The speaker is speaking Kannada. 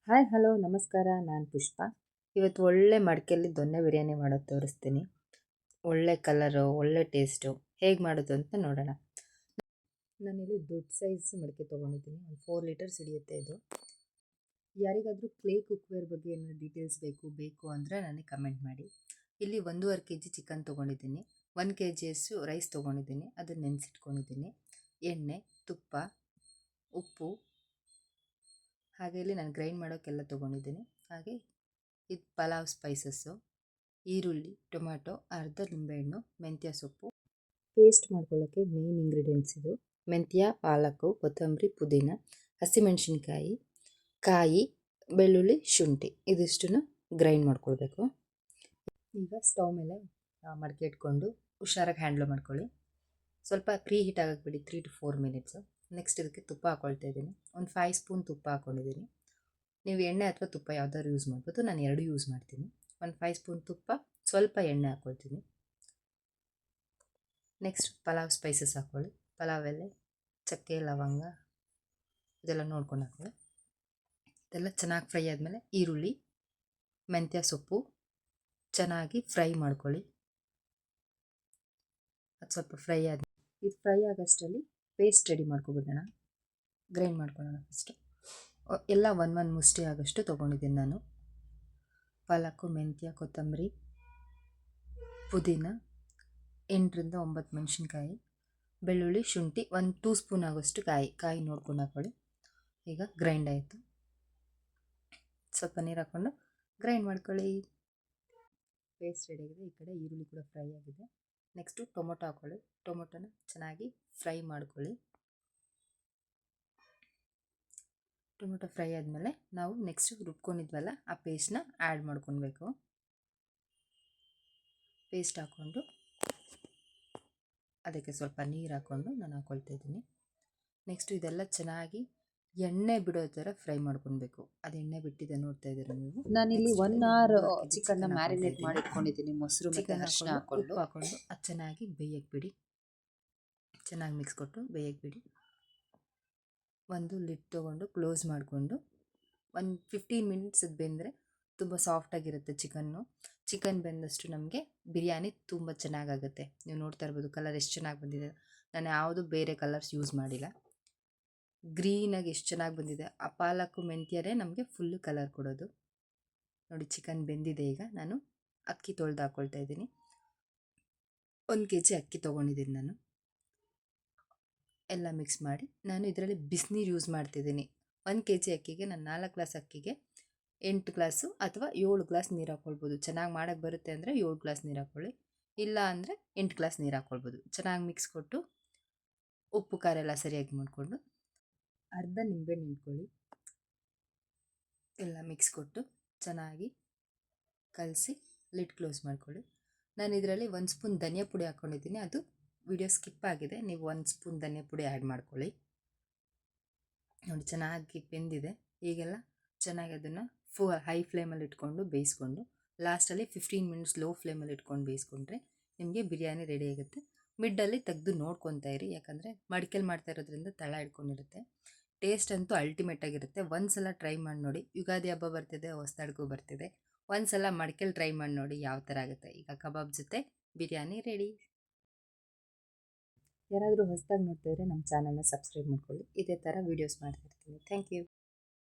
ಹಾಯ್ ಹಲೋ ನಮಸ್ಕಾರ, ನಾನು ಪುಷ್ಪ. ಇವತ್ತು ಒಳ್ಳೆ ಮಡಿಕೆಯಲ್ಲಿ ದೊನ್ನೆ ಬಿರಿಯಾನಿ ಮಾಡೋದು ತೋರಿಸ್ತೀನಿ. ಒಳ್ಳೆ ಕಲರು, ಒಳ್ಳೆ ಟೇಸ್ಟು. ಹೇಗೆ ಮಾಡೋದು ಅಂತ ನೋಡೋಣ. ನಾನಿಲ್ಲಿ ದೊಡ್ಡ ಸೈಜ್ ಮಡಿಕೆ ತೊಗೊಂಡಿದ್ದೀನಿ. ಒಂದು 4 ಲೀಟರ್ಸ್ ಹಿಡಿಯುತ್ತೆ ಇದು. ಯಾರಿಗಾದರೂ ಕ್ಲೇ ಕುಕ್ವೇರ್ ಬಗ್ಗೆ ಏನಾದ್ರು ಡೀಟೇಲ್ಸ್ ಬೇಕು ಅಂದರೆ ನನಗೆ ಕಮೆಂಟ್ ಮಾಡಿ. ಇಲ್ಲಿ 1.5 kg ಚಿಕನ್ ತೊಗೊಂಡಿದ್ದೀನಿ. 1 kgಯಷ್ಟು ರೈಸ್ ತೊಗೊಂಡಿದ್ದೀನಿ, ಅದನ್ನು ನೆನೆಸಿಟ್ಕೊಂಡಿದ್ದೀನಿ. ಎಣ್ಣೆ, ತುಪ್ಪ, ಉಪ್ಪು, ಹಾಗೆ ಇಲ್ಲಿ ನಾನು ಗ್ರೈಂಡ್ ಮಾಡೋಕ್ಕೆಲ್ಲ ತೊಗೊಂಡಿದ್ದೀನಿ. ಹಾಗೆ ಇದು ಪಲಾವ್ ಸ್ಪೈಸಸ್ಸು, ಈರುಳ್ಳಿ, ಟೊಮ್ಯಾಟೊ, ಅರ್ಧ ನಿಂಬೆಹಣ್ಣು, ಮೆಂತ್ಯ ಸೊಪ್ಪು. ಪೇಸ್ಟ್ ಮಾಡ್ಕೊಳ್ಳೋಕ್ಕೆ ಮೇನ್ ಇಂಗ್ರೀಡಿಯೆಂಟ್ಸ್ ಇದು: ಮೆಂತ್ಯ, ಪಾಲಕು, ಕೊತ್ತಂಬರಿ, ಪುದೀನ, ಹಸಿಮೆಣಸಿನ್ಕಾಯಿ, ಕಾಯಿ, ಬೆಳ್ಳುಳ್ಳಿ, ಶುಂಠಿ. ಇದಿಷ್ಟನ್ನು ಗ್ರೈಂಡ್ ಮಾಡ್ಕೊಳ್ಬೇಕು. ಈಗ ಸ್ಟವ್ ಮೇಲೆ ಮಡಿಕೆ ಇಟ್ಕೊಂಡು ಹುಷಾರಾಗಿ ಹ್ಯಾಂಡ್ಲ್ ಮಾಡ್ಕೊಳ್ಳಿ. ಸ್ವಲ್ಪ ಪ್ರೀ ಹೀಟ್ ಆಗಕ್ಕೆ ಬಿಡಿ, 3 to 4 ಮಿನಿಟ್ಸು. ನೆಕ್ಸ್ಟ್ ಇದಕ್ಕೆ ತುಪ್ಪ ಹಾಕ್ಕೊಳ್ತಾ ಇದ್ದೀನಿ. ಒಂದು 5 ಸ್ಪೂನ್ ತುಪ್ಪ ಹಾಕ್ಕೊಂಡಿದ್ದೀನಿ. ನೀವು ಎಣ್ಣೆ ಅಥವಾ ತುಪ್ಪ ಯಾವ್ದಾದ್ರು ಯೂಸ್ ಮಾಡ್ಬೋದು. ನಾನು 2 ಯೂಸ್ ಮಾಡ್ತೀನಿ. ಒಂದು 5 ಸ್ಪೂನ್ ತುಪ್ಪ, ಸ್ವಲ್ಪ ಎಣ್ಣೆ ಹಾಕ್ಕೊಳ್ತೀನಿ. ನೆಕ್ಸ್ಟ್ ಪಲಾವ್ ಸ್ಪೈಸಸ್ ಹಾಕ್ಕೊಳ್ಳಿ. ಪಲಾವ್ ಎಲೆ, ಚಕ್ಕೆ, ಲವಂಗ ಇದೆಲ್ಲ ನೋಡ್ಕೊಂಡು ಹಾಕ್ಕೊಳ್ಳಿ. ಇದೆಲ್ಲ ಚೆನ್ನಾಗಿ ಫ್ರೈ ಆದಮೇಲೆ ಈರುಳ್ಳಿ, ಮೆಂತ್ಯ ಸೊಪ್ಪು ಚೆನ್ನಾಗಿ ಫ್ರೈ ಮಾಡ್ಕೊಳ್ಳಿ. ಅದು ಸ್ವಲ್ಪ ಫ್ರೈ ಆದ ಇದು ಫ್ರೈ ಆಗೋಷ್ಟರಲ್ಲಿ ಪೇಸ್ಟ್ ರೆಡಿ ಮಾಡ್ಕೊಬಿಡೋಣ. ಗ್ರೈಂಡ್ ಮಾಡ್ಕೊಳ್ಳೋಣ. ಫಸ್ಟು ಎಲ್ಲ ಒಂದು ಮುಷ್ಟಿ ಆಗೋಷ್ಟು ತೊಗೊಂಡಿದ್ದೀನಿ ನಾನು. ಪಾಲಕು, ಮೆಂತ್ಯ, ಕೊತ್ತಂಬರಿ, ಪುದೀನ, 8ರಿಂದ 9 ಮೆಣಸಿನ್ಕಾಯಿ, ಬೆಳ್ಳುಳ್ಳಿ, ಶುಂಠಿ, ಒಂದು 2 ಸ್ಪೂನ್ ಆಗೋಷ್ಟು ಕಾಯಿ ನೋಡ್ಕೊಂಡು ಹಾಕ್ಕೊಳ್ಳಿ. ಈಗ ಗ್ರೈಂಡ್ ಆಯಿತು. ಸ್ವಲ್ಪ ನೀರು ಹಾಕ್ಕೊಂಡು ಗ್ರೈಂಡ್ ಮಾಡ್ಕೊಳ್ಳಿ. ಪೇಸ್ಟ್ ರೆಡಿ ಆಗಿದೆ. ಈ ಕಡೆ ಈರುಳ್ಳಿ ಕೂಡ ಫ್ರೈ ಆಗಿದೆ. ನೆಕ್ಸ್ಟು ಟೊಮೊಟೊ ಹಾಕ್ಕೊಳ್ಳಿ. ಟೊಮೊಟೊನ ಚೆನ್ನಾಗಿ ಫ್ರೈ ಮಾಡ್ಕೊಳ್ಳಿ. ಟೊಮೊಟೊ ಫ್ರೈ ಆದಮೇಲೆ ನಾವು ನೆಕ್ಸ್ಟ್ ರುಬ್ಕೊಂಡಿದ್ವಲ್ಲ ಆ ಪೇಸ್ಟ್ನ ಆ್ಯಡ್ ಮಾಡ್ಕೊಳ್ಬೇಕು. ಪೇಸ್ಟ್ ಹಾಕ್ಕೊಂಡು ಅದಕ್ಕೆ ಸ್ವಲ್ಪ ನೀರು ಹಾಕ್ಕೊಂಡು ನಾನು ಹಾಕ್ಕೊಳ್ತಾ ಇದ್ದೀನಿ. ನೆಕ್ಸ್ಟು ಇದೆಲ್ಲ ಚೆನ್ನಾಗಿ ಎಣ್ಣೆ ಬಿಡೋ ಥರ ಫ್ರೈ ಮಾಡ್ಕೊಳ್ಬೇಕು. ಅದು ಎಣ್ಣೆ ಬಿಟ್ಟಿದೆ, ನೋಡ್ತಾ ಇದ್ದೀರಾ ನೀವು. ನಾನಿಲ್ಲಿ 1 hour ಚಿಕನ್ನ ಮ್ಯಾರಿನೇಟ್ ಮಾಡಿ ಇಟ್ಕೊಂಡಿದ್ದೀನಿ. ಮೊಸರು ಮತ್ತು ಅರಿಶಿನ ಹಾಕ್ಕೊಂಡು ಅದು ಚೆನ್ನಾಗಿ ಬೇಯಕ್ಕೆ ಬಿಡಿ. ಚೆನ್ನಾಗಿ ಮಿಕ್ಸ್ ಕೊಟ್ಟು ಬೇಯಕ್ಕೆ ಬಿಡಿ. ಒಂದು ಲಿಡ್ ತೊಗೊಂಡು ಕ್ಲೋಸ್ ಮಾಡಿಕೊಂಡು ಒಂದು 15 ಮಿನಿಟ್ಸ್ ಬೆಂದರೆ ತುಂಬ ಸಾಫ್ಟಾಗಿರುತ್ತೆ ಚಿಕನ್ನು. ಚಿಕನ್ ಬೆಂದಷ್ಟು ನಮಗೆ ಬಿರಿಯಾನಿ ತುಂಬ ಚೆನ್ನಾಗಾಗುತ್ತೆ. ನೀವು ನೋಡ್ತಾ ಇರ್ಬೋದು ಕಲರ್ ಎಷ್ಟು ಚೆನ್ನಾಗಿ ಬಂದಿದೆ. ನಾನು ಯಾವುದು ಬೇರೆ ಕಲರ್ಸ್ ಯೂಸ್ ಮಾಡಿಲ್ಲ. ಗ್ರೀನಾಗಿ ಎಷ್ಟು ಚೆನ್ನಾಗಿ ಬಂದಿದೆ. ಆ ಪಾಲಕು ಮೆಂತ್ಯನೇ ನಮಗೆ ಫುಲ್ಲು ಕಲರ್ ಕೊಡೋದು. ನೋಡಿ, ಚಿಕನ್ ಬೆಂದಿದೆ. ಈಗ ನಾನು ಅಕ್ಕಿ ತೊಳೆದು ಹಾಕ್ಕೊಳ್ತಾ ಇದ್ದೀನಿ. 1 kg ಅಕ್ಕಿ ತೊಗೊಂಡಿದ್ದೀನಿ ನಾನು. ಎಲ್ಲ ಮಿಕ್ಸ್ ಮಾಡಿ ನಾನು ಇದರಲ್ಲಿ ಬಿಸಿನೀರು ಯೂಸ್ ಮಾಡ್ತಿದ್ದೀನಿ. 1 kg ಅಕ್ಕಿಗೆ ನಾನು 4 ಗ್ಲಾಸ್ ಅಕ್ಕಿಗೆ 8 ಗ್ಲಾಸು ಅಥವಾ 7 ಗ್ಲಾಸ್ ನೀರು ಹಾಕ್ಕೊಳ್ಬೋದು. ಚೆನ್ನಾಗಿ ಮಾಡೋಕ್ಕೆ ಬರುತ್ತೆ ಅಂದರೆ 7 ಗ್ಲಾಸ್ ನೀರು ಹಾಕ್ಕೊಳ್ಳಿ, ಇಲ್ಲ ಅಂದರೆ 8 ಗ್ಲಾಸ್ ನೀರು ಹಾಕ್ಕೊಳ್ಬೋದು. ಚೆನ್ನಾಗಿ ಮಿಕ್ಸ್ ಕೊಟ್ಟು ಉಪ್ಪು ಖಾರ ಎಲ್ಲ ಸರಿಯಾಗಿ ಮಾಡಿಕೊಂಡು ಅರ್ಧ ನಿಂಬೆಹಣ್ಣು ಹಿಂಡ್ಕೊಳ್ಳಿ. ಎಲ್ಲ ಮಿಕ್ಸ್ ಕೊಟ್ಟು ಚೆನ್ನಾಗಿ ಕಲಸಿ ಲಿಡ್ ಕ್ಲೋಸ್ ಮಾಡ್ಕೊಳ್ಳಿ. ನಾನು ಇದರಲ್ಲಿ 1 ಸ್ಪೂನ್ ಧನಿಯಾ ಪುಡಿ ಹಾಕ್ಕೊಂಡಿದ್ದೀನಿ. ಅದು ವಿಡಿಯೋ ಸ್ಕಿಪ್ ಆಗಿದೆ. ನೀವು 1 ಸ್ಪೂನ್ ಧನಿಯಾ ಪುಡಿ ಆ್ಯಡ್ ಮಾಡ್ಕೊಳ್ಳಿ. ನೋಡಿ, ಚೆನ್ನಾಗಿ ಬೆಂದಿದೆ. ಈಗೆಲ್ಲ ಚೆನ್ನಾಗಿ ಅದನ್ನು ಹೈ ಫ್ಲೇಮಲ್ಲಿ ಇಟ್ಕೊಂಡು ಬೇಯಿಸ್ಕೊಂಡು ಲಾಸ್ಟಲ್ಲಿ 15 ಮಿನಿಟ್ಸ್ ಲೋ ಫ್ಲೇಮಲ್ಲಿ ಇಟ್ಕೊಂಡು ಬೇಯಿಸ್ಕೊಂಡ್ರೆ ನಿಮಗೆ ಬಿರಿಯಾನಿ ರೆಡಿ ಆಗುತ್ತೆ. ಮಿಡ್ಡಲ್ಲಿ ತೆಗೆದು ನೋಡ್ಕೊತಾ ಇರಿ, ಯಾಕಂದರೆ ಮಡಿಕೆಲಿ ಮಾಡ್ತಾ ಇರೋದ್ರಿಂದ ತಳ ಇಟ್ಕೊಂಡಿರುತ್ತೆ. ಟೇಸ್ಟ್ ಅಂತೂ ಅಲ್ಟಿಮೇಟ್ ಆಗಿರುತ್ತೆ. ಒಂದ್ಸಲ ಟ್ರೈ ಮಾಡಿ ನೋಡಿ. ಯುಗಾದಿ ಹಬ್ಬ ಬರ್ತಿದೆ, ಹೊಸದಡ್ಗೂ ಬರ್ತಿದೆ. ಒಂದ್ಸಲ ಮಡಿಕೆಲಿ ಟ್ರೈ ಮಾಡಿ ನೋಡಿ ಯಾವ ಥರ ಆಗುತ್ತೆ. ಈಗ ಕಬಾಬ್ ಜೊತೆ ಬಿರಿಯಾನಿ ರೆಡಿ. ಯಾರಾದರೂ ಹೊಸದಾಗಿ ನೋಡ್ತಾ ಇದ್ದರೆ ನಮ್ಮ ಚಾನಲ್ನ ಸಬ್ಸ್ಕ್ರೈಬ್ ಮಾಡ್ಕೊಳ್ಳಿ. ಇದೇ ಥರ ವೀಡಿಯೋಸ್ ಮಾಡ್ತಿರ್ತೀನಿ. Thank you.